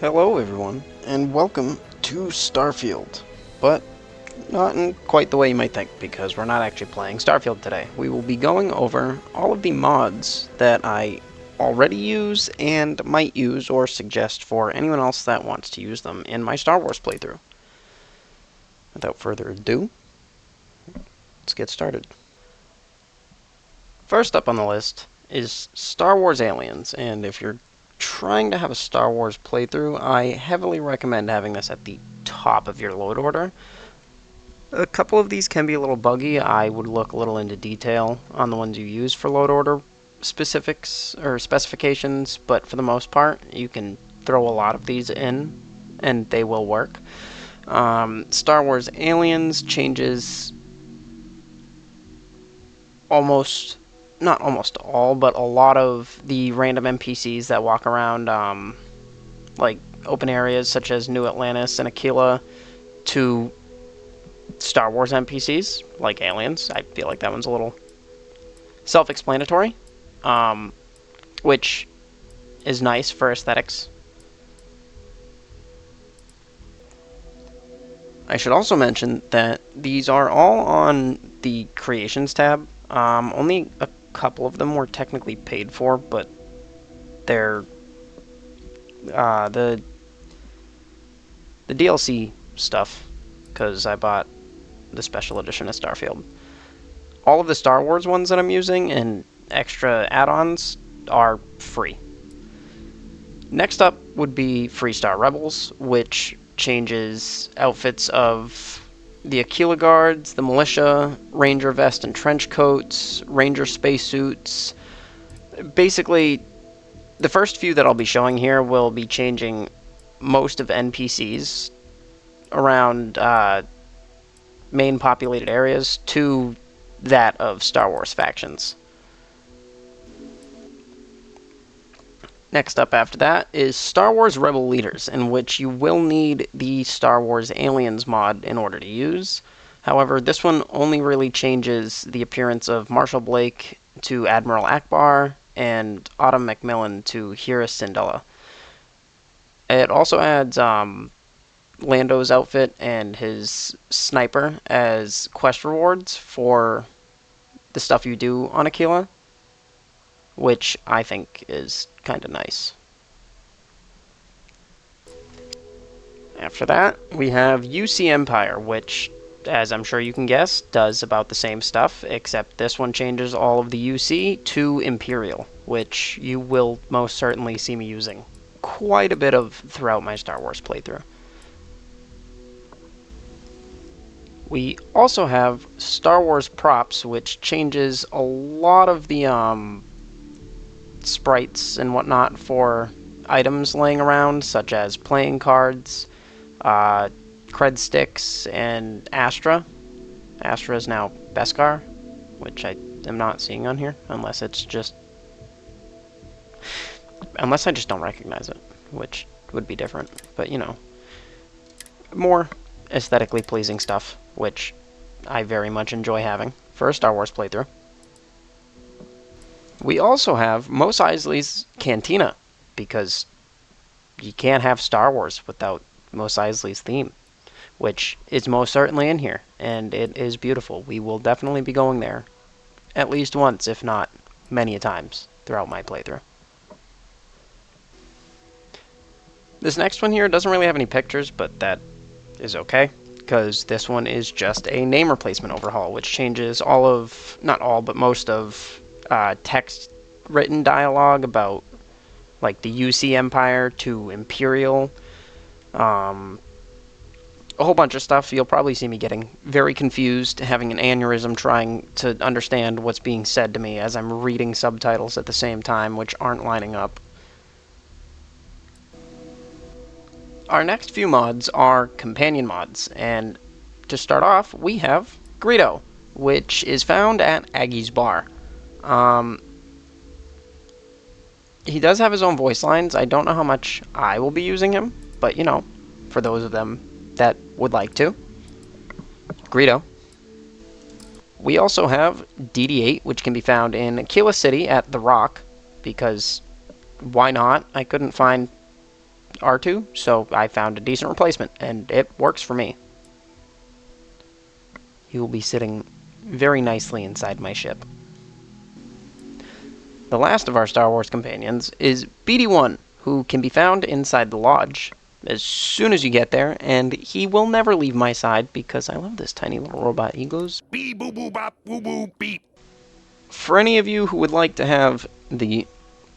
Hello everyone, and welcome to Starfield, but not in quite the way you might think, because we're not actually playing Starfield today. We will be going over all of the mods that I already use and might use or suggest for anyone else that wants to use them in my Star Wars playthrough. Without further ado, let's get started. First up on the list is Star Wars Aliens, and if you're trying to have a Star Wars playthrough, I heavily recommend having this at the top of your load order. A couple of these can be a little buggy. I would look a little into detail on the ones you use for load order specifics or specifications, but for the most part, you can throw a lot of these in and they will work. Star Wars Aliens changes not almost all, but a lot of the random NPCs that walk around, like open areas such as New Atlantis and Aquila, to Star Wars NPCs like aliens. I feel like that one's a little self-explanatory, which is nice for aesthetics. I should also mention that these are all on the Creations tab. Only a couple of them were technically paid for, but they're the DLC stuff, because I bought the special edition of Starfield. All of the Star Wars ones that I'm using and extra add-ons are free. Next up would be Freestar Rebels, which changes outfits of the Aquila Guards, the Militia, Ranger vest and trench coats, Ranger spacesuits. Basically, the first few that I'll be showing here will be changing most of NPCs around main populated areas to that of Star Wars factions. Next up after that is Star Wars Rebel Leaders, in which you will need the Star Wars Aliens mod in order to use. However, this one only really changes the appearance of Marshall Blake to Admiral Akbar and Autumn Macmillan to Hera Syndulla. It also adds Lando's outfit and his sniper as quest rewards for the stuff you do on Aquila, which I think is kind of nice. After that, we have UC Empire, which, as I'm sure you can guess, does about the same stuff, except this one changes all of the UC to Imperial, which you will most certainly see me using quite a bit of throughout my Star Wars playthrough. We also have Star Wars Props, which changes a lot of the sprites and whatnot for items laying around, such as playing cards, cred sticks, and Astra. Astra is now Beskar, which I am not seeing on here, unless I just don't recognize it, which would be different. But, you know, more aesthetically pleasing stuff, which I very much enjoy having for a Star Wars playthrough. We also have Mos Eisley's Cantina, because you can't have Star Wars without Mos Eisley's theme, which is most certainly in here, and it is beautiful. We will definitely be going there at least once, if not many a times, throughout my playthrough. This next one here doesn't really have any pictures, but that is okay, because this one is just a name replacement overhaul, which changes all of, not all, but most of text written dialogue about like the UC Empire to Imperial, a whole bunch of stuff. You'll probably see me getting very confused, having an aneurysm trying to understand what's being said to me as I'm reading subtitles at the same time, which aren't lining up. Our next few mods are companion mods, and to start off, we have Greedo, which is found at Aggie's Bar. He does have his own voice lines. I don't know how much I will be using him, but, you know, for those of them that would like to. Greedo. We also have DD8, which can be found in Aquila City at The Rock, because why not? I couldn't find R2, so I found a decent replacement, and it works for me. He will be sitting very nicely inside my ship. The last of our Star Wars companions is BD-1, who can be found inside the lodge as soon as you get there, and he will never leave my side because I love this tiny little robot. He goes beep boop boop bop boop boop beep. For any of you who would like to have the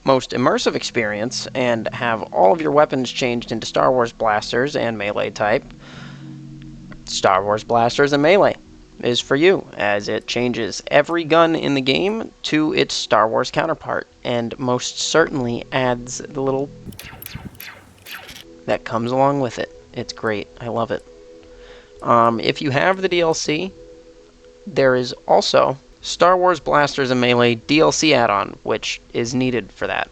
most immersive experience and have all of your weapons changed into Star Wars blasters and melee type, Star Wars Blasters and Melee is for you, as it changes every gun in the game to its Star Wars counterpart, and most certainly adds the little that comes along with it. It's great. I love it. If you have the DLC, there is also Star Wars Blasters and Melee DLC add-on, which is needed for that.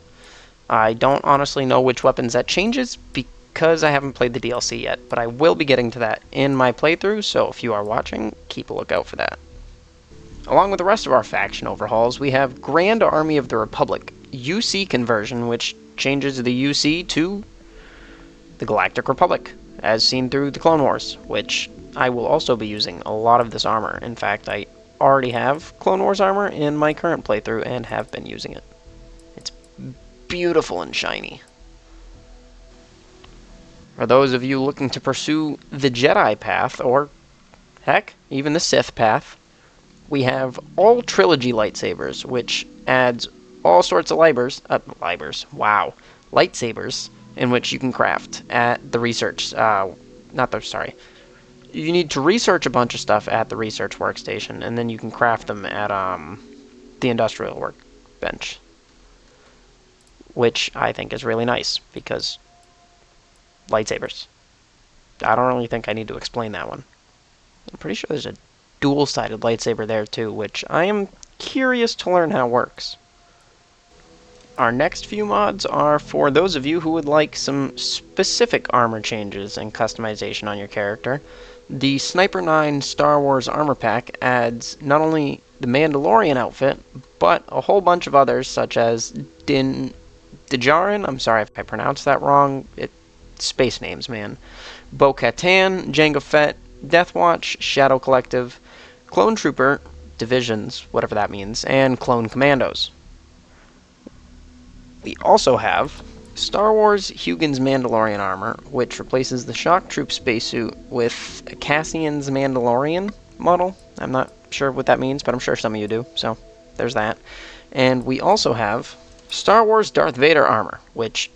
I don't honestly know which weapons that changes because I haven't played the DLC yet, but I will be getting to that in my playthrough, so if you are watching, keep a lookout for that. Along with the rest of our faction overhauls, we have Grand Army of the Republic UC conversion, which changes the UC to the Galactic Republic, as seen through the Clone Wars, which I will also be using a lot of this armor. In fact, I already have Clone Wars armor in my current playthrough and have been using it. It's beautiful and shiny. For those of you looking to pursue the Jedi path, or heck, even the Sith path, we have all trilogy lightsabers, which adds all sorts of lightsabers, in which you can craft at the research, you need to research a bunch of stuff at the research workstation, and then you can craft them at the industrial workbench, which I think is really nice, because lightsabers. I don't really think I need to explain that one. I'm pretty sure there's a dual-sided lightsaber there too, which I am curious to learn how it works. Our next few mods are for those of you who would like some specific armor changes and customization on your character. The Sniper 9 Star Wars Armor Pack adds not only the Mandalorian outfit, but a whole bunch of others, such as Djarin, I'm sorry if I pronounced that wrong, space names, man. Bo-Katan, Jango Fett, Deathwatch, Shadow Collective, Clone Trooper, Divisions, whatever that means, and Clone Commandos. We also have Star Wars Hugin's Mandalorian armor, which replaces the Shock Troop spacesuit with Cassian's Mandalorian model. I'm not sure what that means, but I'm sure some of you do, so there's that. And we also have Star Wars Darth Vader armor, which,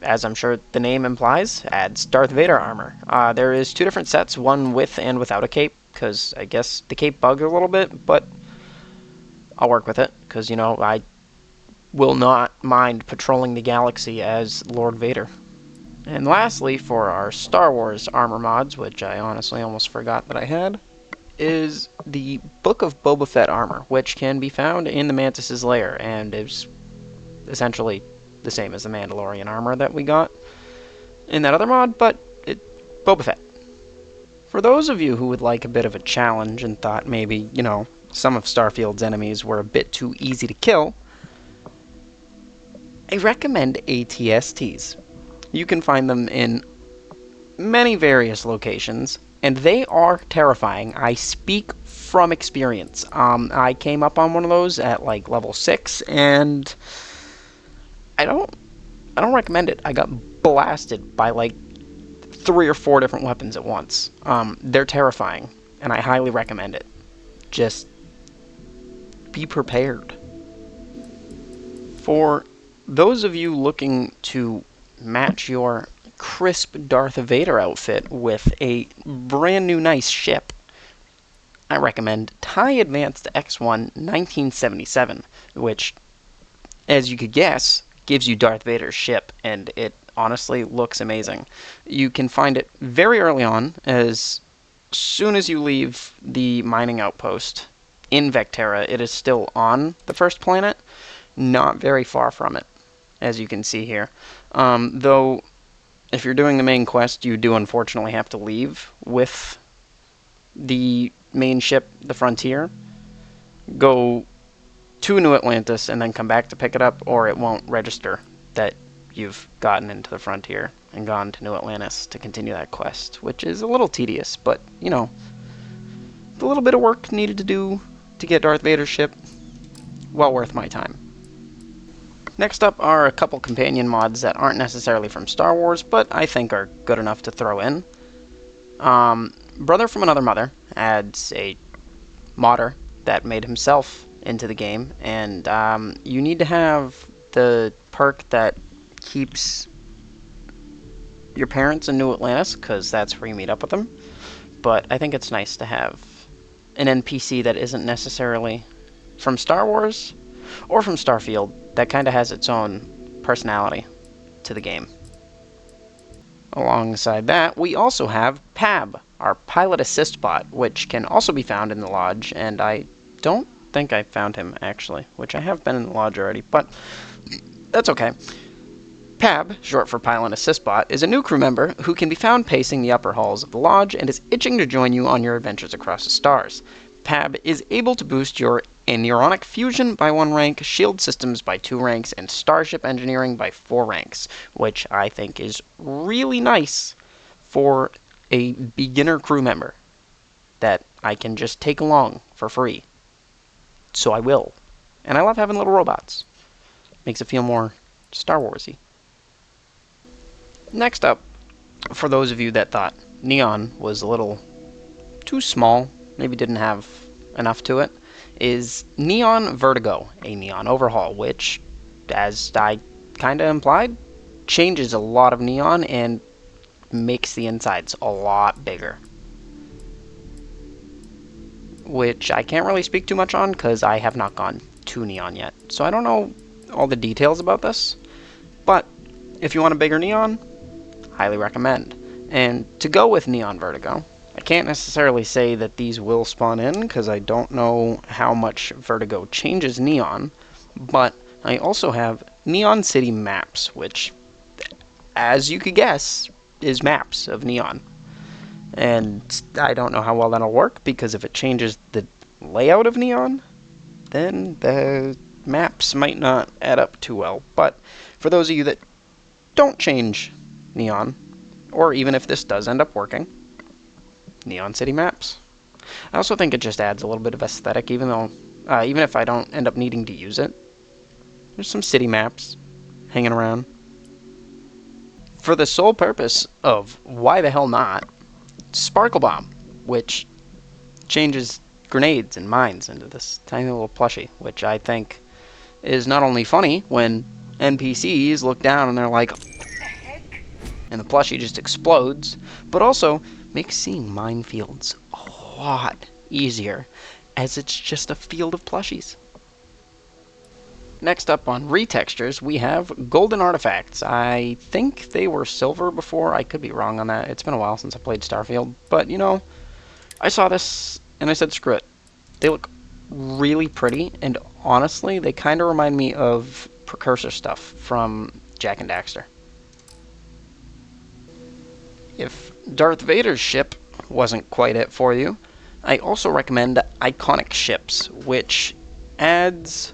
as I'm sure the name implies, adds Darth Vader armor. There is two different sets, one with and without a cape, because I guess the cape bugged a little bit, but I'll work with it, because, you know, I will not mind patrolling the galaxy as Lord Vader. And lastly, for our Star Wars armor mods, which I honestly almost forgot that I had, is the Book of Boba Fett armor, which can be found in the Mantis's lair, and is essentially the same as the Mandalorian armor that we got in that other mod, but Boba Fett. For those of you who would like a bit of a challenge and thought maybe, you know, some of Starfield's enemies were a bit too easy to kill, I recommend ATSTs. You can find them in many various locations, and they are terrifying. I speak from experience. I came up on one of those at like level 6, and I don't recommend it. I got blasted by like 3 or 4 different weapons at once. They're terrifying, and I highly recommend it. Just be prepared. For those of you looking to match your crisp Darth Vader outfit with a brand new nice ship, I recommend TIE Advanced X1 1977, which, as you could guess, gives you Darth Vader's ship, and it honestly looks amazing. You can find it very early on, as soon as you leave the mining outpost in Vectera. It is still on the first planet, not very far from it, as you can see here. Though, if you're doing the main quest, you do unfortunately have to leave with the main ship, the Frontier, go to New Atlantis, and then come back to pick it up, or it won't register that you've gotten into the frontier and gone to New Atlantis to continue that quest, which is a little tedious, but, you know, the little bit of work needed to do to get Darth Vader's ship, well worth my time. Next up are a couple companion mods that aren't necessarily from Star Wars, but I think are good enough to throw in. Brother from Another Mother adds a modder that made himself into the game, and you need to have the perk that keeps your parents in New Atlantis, because that's where you meet up with them. But I think it's nice to have an NPC that isn't necessarily from Star Wars or from Starfield, that kind of has its own personality to the game. Alongside that, we also have Pab, our pilot assist bot, which can also be found in the lodge, and I don't think I found him, actually, which I have been in the lodge already, but that's okay. Pab, short for Pilot Assist Bot, is a new crew member who can be found pacing the upper halls of the lodge and is itching to join you on your adventures across the stars. Pab is able to boost your Neuronic Fusion by 1 rank, Shield Systems by 2 ranks, and Starship Engineering by 4 ranks, which I think is really nice for a beginner crew member that I can just take along for free. So I will. And I love having little robots. Makes it feel more Star Wars-y. Next up, for those of you that thought Neon was a little too small, maybe didn't have enough to it, is Neon Vertigo, a Neon overhaul, which, as I kind of implied, changes a lot of Neon and makes the insides a lot bigger. Which I can't really speak too much on because I have not gone to Neon yet. So I don't know all the details about this. But if you want a bigger Neon, highly recommend. And to go with Neon Vertigo, I can't necessarily say that these will spawn in because I don't know how much Vertigo changes Neon. But I also have Neon City Maps, which, as you could guess, is maps of Neon. And I don't know how well that'll work, because if it changes the layout of Neon, then the maps might not add up too well. But for those of you that don't change Neon, or even if this does end up working, Neon City Maps. I also think it just adds a little bit of aesthetic, even if I don't end up needing to use it. There's some city maps hanging around. For the sole purpose of why the hell not, Sparkle Bomb, which changes grenades and mines into this tiny little plushie, which I think is not only funny when NPCs look down and they're like, what the heck? And the plushie just explodes, but also makes seeing minefields a lot easier, as it's just a field of plushies. Next up on retextures, we have golden artifacts. I think they were silver before. I could be wrong on that. It's been a while since I played Starfield. But, you know, I saw this and I said, screw it. They look really pretty, and honestly, they kind of remind me of precursor stuff from Jak and Daxter. If Darth Vader's ship wasn't quite it for you, I also recommend Iconic Ships, which adds...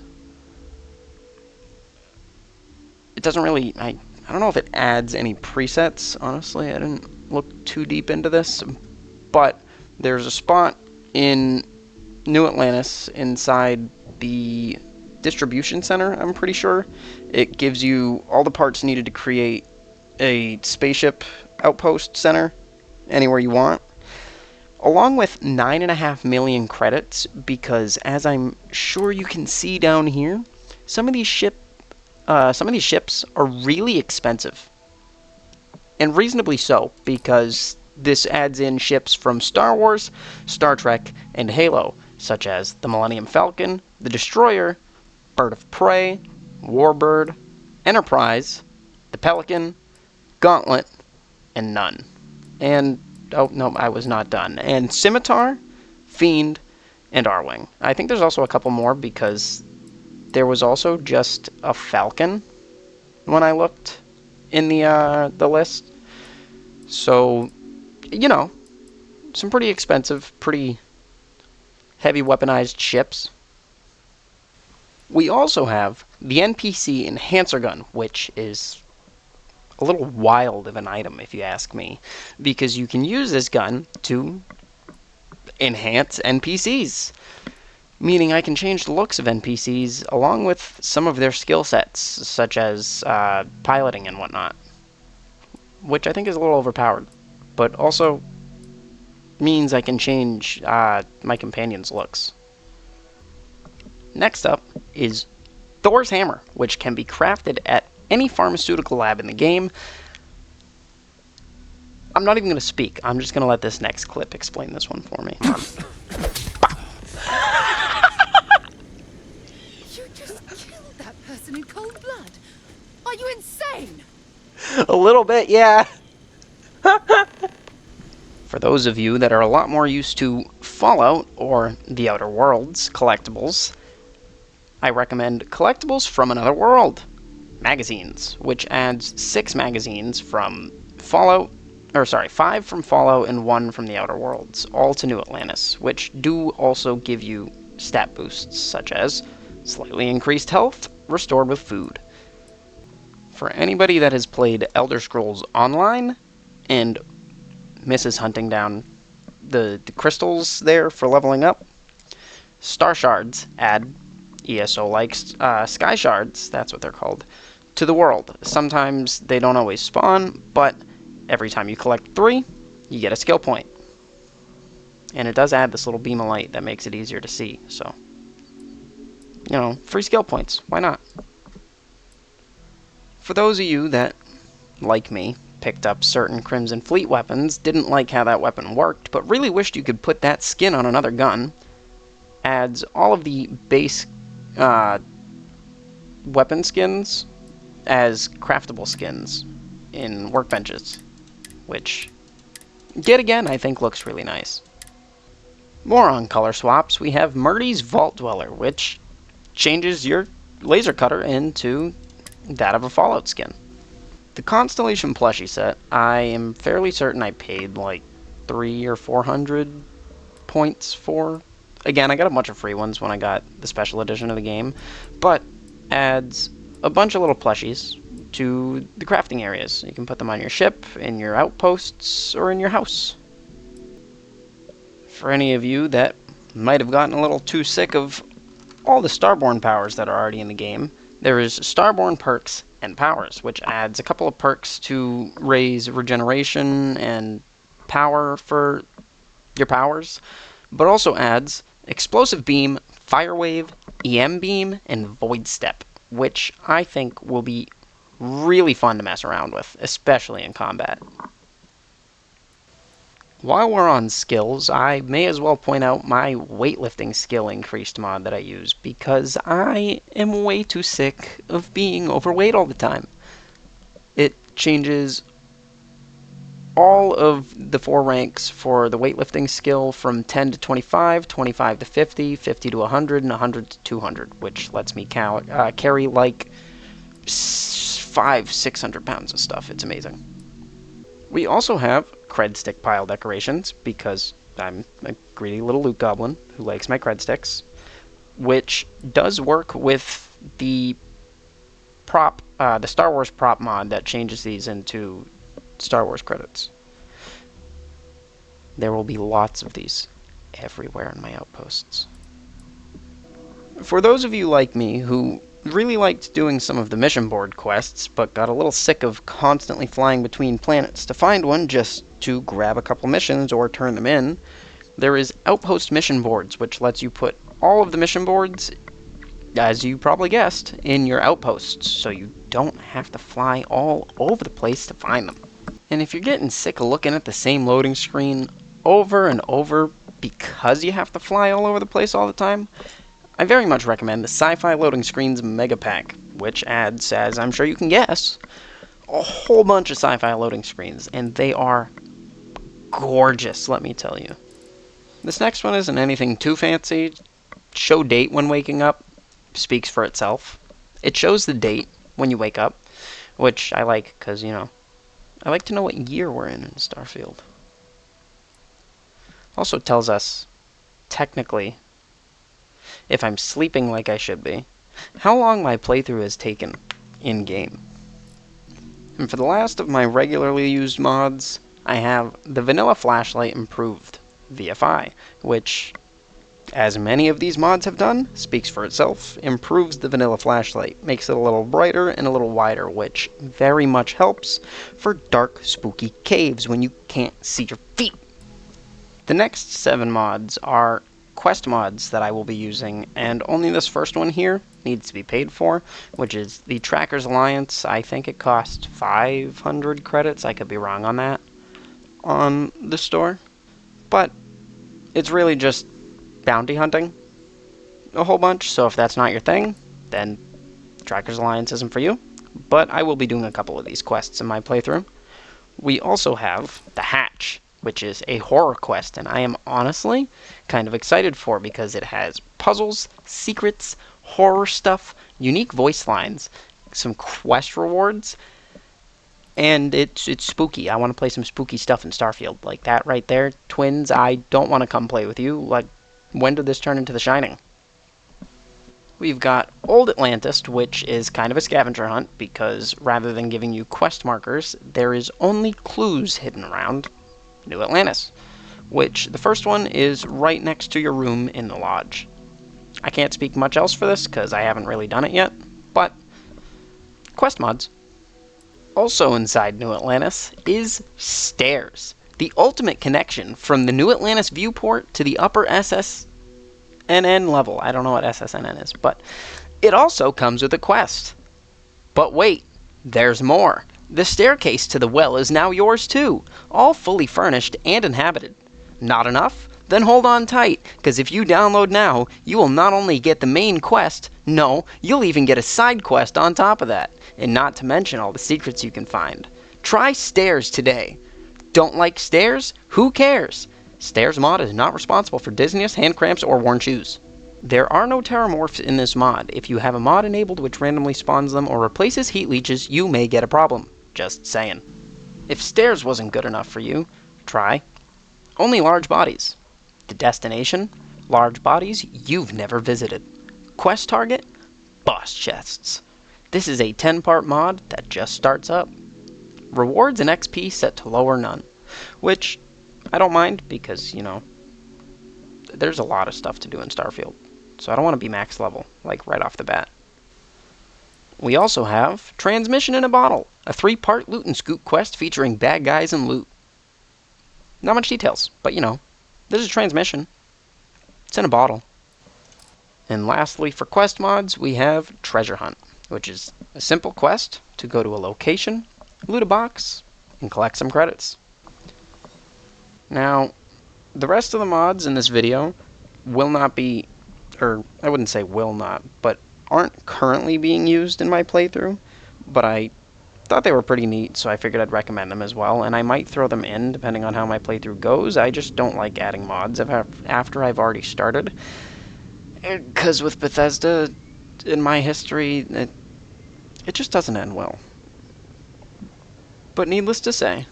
It doesn't really... I don't know if it adds any presets, honestly. I didn't look too deep into this. But there's a spot in New Atlantis inside the distribution center, I'm pretty sure. It gives you all the parts needed to create a spaceship outpost center anywhere you want, along with 9.5 million credits, because as I'm sure you can see down here, some of these ships are really expensive, and reasonably so, because this adds in ships from Star Wars, Star Trek, and Halo, such as the Millennium Falcon, the Destroyer, Bird of Prey, Warbird, Enterprise, the Pelican, Gauntlet, and Nun. And, oh no, I was not done. And Scimitar, Fiend, and Arwing. I think there's also a couple more, because there was also just a Falcon when I looked in the list. So, you know, some pretty expensive, pretty heavy weaponized ships. We also have the NPC Enhancer Gun, which is a little wild of an item, if you ask me, because you can use this gun to enhance NPCs, meaning I can change the looks of NPCs along with some of their skill sets, such as piloting and whatnot, which I think is a little overpowered, but also means I can change my companion's looks. Next up is Thor's Hammer, which can be crafted at any pharmaceutical lab in the game. I'm not even going to speak. I'm just going to let this next clip explain this one for me. You just killed that person in cold blood. Are you insane? A little bit, yeah. For those of you that are a lot more used to Fallout or the Outer Worlds collectibles, I recommend Collectibles from Another World magazines, which adds 6 magazines from Fallout, 5 from Fallout and 1 from the Outer Worlds, all to New Atlantis, which do also give you stat boosts, such as slightly increased health, restored with food. For anybody that has played Elder Scrolls Online and misses hunting down the crystals there for leveling up, Star Shards add ESO-like sky shards, that's what they're called, to the world. Sometimes they don't always spawn, but every time you collect 3, you get a skill point. And it does add this little beam of light that makes it easier to see, so, you know, free skill points, why not? For those of you that, like me, picked up certain Crimson Fleet weapons, didn't like how that weapon worked, but really wished you could put that skin on another gun, adds all of the base weapon skins as craftable skins in workbenches, which, yet again, I think looks really nice. More on color swaps, we have Murdy's Vault Dweller, which changes your laser cutter into that of a Fallout skin. The Constellation plushie set, I am fairly certain I paid like 300 or 400 points for. Again, I got a bunch of free ones when I got the special edition of the game, but adds a bunch of little plushies to the crafting areas. You can put them on your ship, in your outposts, or in your house. For any of you that might have gotten a little too sick of all the Starborn powers that are already in the game, there is Starborn perks and powers, which adds a couple of perks to raise regeneration and power for your powers, but also adds Explosive Beam, Fire Wave, EM Beam, and Void Step, which I think will be really fun to mess around with, especially in combat. While we're on skills, I may as well point out my weightlifting skill increased mod that I use, because I am way too sick of being overweight all the time. It changes all of the 4 ranks for the weightlifting skill from 10 to 25, 25 to 50, 50 to 100, and 100 to 200, which lets me carry like 500-600 pounds of stuff. It's amazing. We also have cred stick pile decorations, because I'm a greedy little loot goblin who likes my cred sticks, which does work with the the Star Wars prop mod that changes these into Star Wars credits. There will be lots of these everywhere in my outposts. For those of you like me who really liked doing some of the mission board quests, but got a little sick of constantly flying between planets to find one just to grab a couple missions or turn them in, there is Outpost Mission Boards, which lets you put all of the mission boards, as you probably guessed, in your outposts, so you don't have to fly all over the place to find them. And if you're getting sick of looking at the same loading screen over and over because you have to fly all over the place all the time, I very much recommend the Sci-Fi Loading Screens Mega Pack, which adds, as I'm sure you can guess, a whole bunch of sci-fi loading screens, and they are gorgeous, let me tell you. This next one isn't anything too fancy. Show date when waking up speaks for itself. It shows the date when you wake up, which I like because, you know, I like to know what year we're in Starfield. Also tells us, technically, if I'm sleeping like I should be, how long my playthrough has taken in-game. And for the last of my regularly used mods, I have the vanilla flashlight improved, VFI, which, as many of these mods have done, speaks for itself, improves the vanilla flashlight, makes it a little brighter and a little wider, which very much helps for dark, spooky caves when you can't see your feet. The next 7 mods are quest mods that I will be using, and only this first one here needs to be paid for, which is the Trackers Alliance. I think it costs 500 credits, I could be wrong on that, on the store. But it's really just bounty hunting a whole bunch, so if that's not your thing, then Trackers Alliance isn't for you. But I will be doing a couple of these quests in my playthrough. We also have the Hatch, which is a horror quest, and I am honestly kind of excited for because it has puzzles, secrets, horror stuff, unique voice lines, some quest rewards, and it's spooky. I want to play some spooky stuff in Starfield. Like that right there, twins, I don't want to come play with you. Like, when did this turn into The Shining? We've got Old Atlantis, which is kind of a scavenger hunt, because rather than giving you quest markers, there is only clues hidden around New Atlantis, which the first one is right next to your room in the lodge. I can't speak much else for this, because I haven't really done it yet, but quest mods. Also inside New Atlantis is stairs, the ultimate connection from the New Atlantis viewport to the upper SSNN level. I don't know what SSNN is, but it also comes with a quest. But wait, there's more. The staircase to the well is now yours too, all fully furnished and inhabited. Not enough? Then hold on tight, because if you download now, you will not only get the main quest, no, you'll even get a side quest on top of that, and not to mention all the secrets you can find. Try Stairs today. Don't like stairs? Who cares? Stairs mod is not responsible for dizziness, hand cramps, or worn shoes. There are no terramorphs in this mod. If you have a mod enabled which randomly spawns them or replaces heat leeches, you may get a problem. Just saying. If stairs wasn't good enough for you, try Only Large Bodies. The destination? Large bodies you've never visited. Quest target? Boss chests. This is a 10-part mod that just starts up. Rewards and XP set to low or none, which I don't mind because, you know, there's a lot of stuff to do in Starfield, so I don't want to be max level, like right off the bat. We also have Transmission in a Bottle, a 3-part loot and scoop quest featuring bad guys and loot. Not much details, but you know, there's a transmission. It's in a bottle. And lastly, for quest mods, we have Treasure Hunt, which is a simple quest to go to a location, loot a box, and collect some credits. Now, the rest of the mods in this video will not be, or I wouldn't say will not, but aren't currently being used in my playthrough, but I thought they were pretty neat, so I figured I'd recommend them as well, and I might throw them in depending on how my playthrough goes. I just don't like adding mods after I've already started, because with Bethesda, in my history, it just doesn't end well. But needless to say,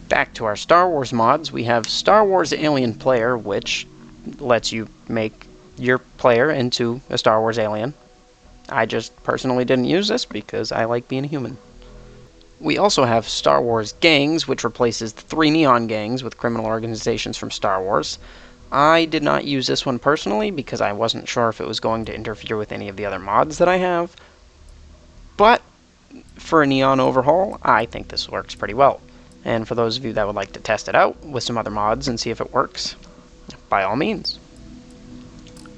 back to our Star Wars mods, we have Star Wars Alien Player, which lets you make your player into a Star Wars alien. I just personally didn't use this because I like being a human. We also have Star Wars Gangs, which replaces the 3 neon gangs with criminal organizations from Star Wars. I did not use this one personally because I wasn't sure if it was going to interfere with any of the other mods that I have. But for a neon overhaul, I think this works pretty well. And for those of you that would like to test it out with some other mods and see if it works, by all means.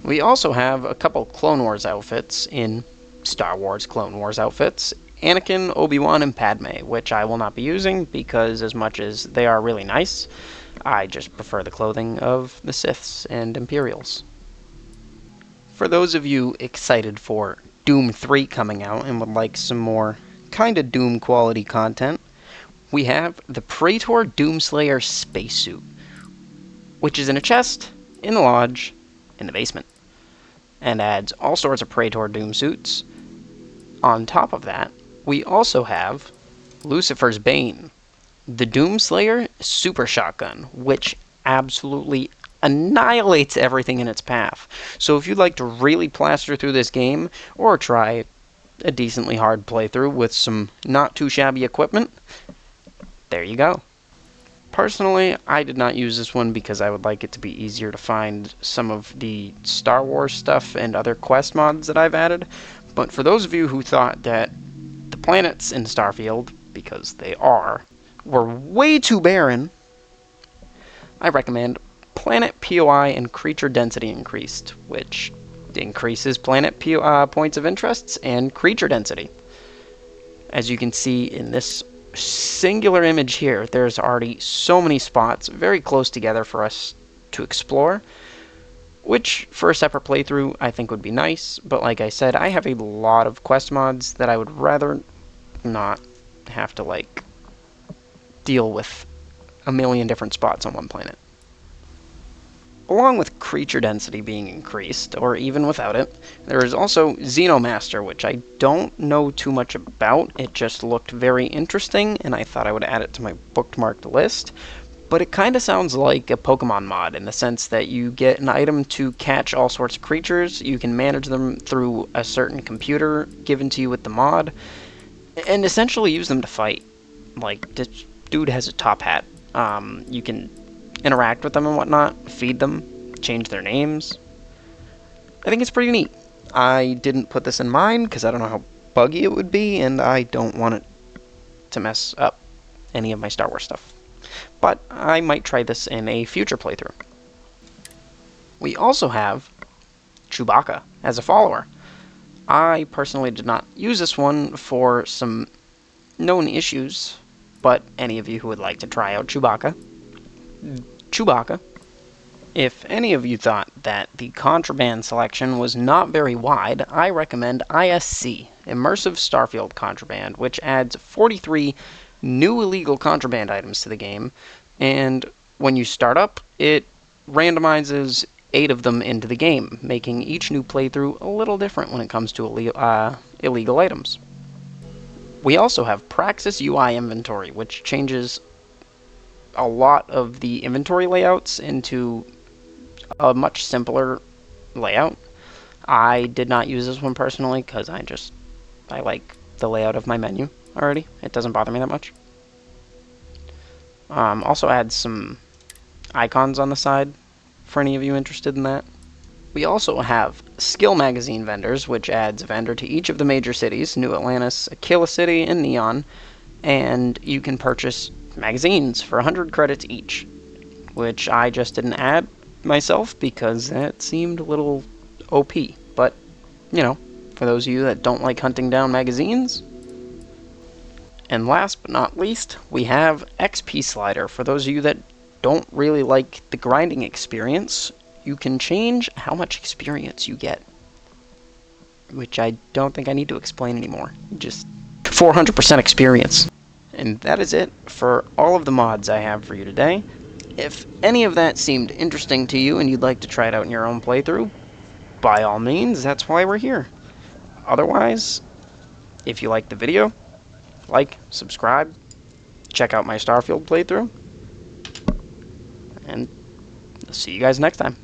We also have a couple Clone Wars outfits in Star Wars Clone Wars outfits. Anakin, Obi-Wan, and Padme, which I will not be using because as much as they are really nice, I just prefer the clothing of the Siths and Imperials. For those of you excited for Doom 3 coming out and would like some more kind of Doom quality content, we have the Praetor Doomslayer spacesuit, which is in a chest in the lodge in the basement, and adds all sorts of Praetor Doom suits. On top of that, we also have Lucifer's Bane, the Doomslayer super shotgun, which absolutely annihilates everything in its path. So if you'd like to really plaster through this game, or try a decently hard playthrough with some not too shabby equipment, there you go. Personally, I did not use this one because I would like it to be easier to find some of the Star Wars stuff and other quest mods that I've added. But for those of you who thought that the planets in Starfield, because they are, were way too barren, I recommend Planet POI and Creature Density Increased, which increases planet points of interests and creature density. As you can see in this singular image here, there's already so many spots very close together for us to explore, which for a separate playthrough I think would be nice, but like I said, I have a lot of quest mods that I would rather not have to deal with a million different spots on one planet. Along with creature density being increased, or even without it, there is also Xenomaster, which I don't know too much about. It just looked very interesting, and I thought I would add it to my bookmarked list. But it kind of sounds like a Pokemon mod in the sense that you get an item to catch all sorts of creatures, you can manage them through a certain computer given to you with the mod, and essentially use them to fight. Like, this dude has a top hat. You can interact with them and whatnot, feed them, change their names. I think it's pretty neat. I didn't put this in mine because I don't know how buggy it would be, and I don't want it to mess up any of my Star Wars stuff. But I might try this in a future playthrough. We also have Chewbacca as a follower. I personally did not use this one for some known issues, but any of you who would like to try out Chewbacca, if any of you thought that the contraband selection was not very wide, I recommend ISC, Immersive Starfield Contraband, which adds 43 new illegal contraband items to the game, and when you start up, it randomizes 8 of them into the game, making each new playthrough a little different when it comes to illegal items. We also have Praxis UI Inventory, which changes a lot of the inventory layouts into a much simpler layout. I did not use this one personally because I like the layout of my menu already. It doesn't bother me that much. Also adds some icons on the side for any of you interested in that. We also have Skill Magazine vendors, which adds a vendor to each of the major cities, New Atlantis, Aquila City, and Neon, and you can purchase magazines for 100 credits each, which I just didn't add myself because that seemed a little OP. But, you know, for those of you that don't like hunting down magazines. And last but not least, we have XP Slider. For those of you that don't really like the grinding experience, you can change how much experience you get, which I don't think I need to explain anymore. Just 400% experience. And that is it for all of the mods I have for you today. If any of that seemed interesting to you and you'd like to try it out in your own playthrough, by all means, that's why we're here. Otherwise, if you like the video, like, subscribe, check out my Starfield playthrough, and I'll see you guys next time.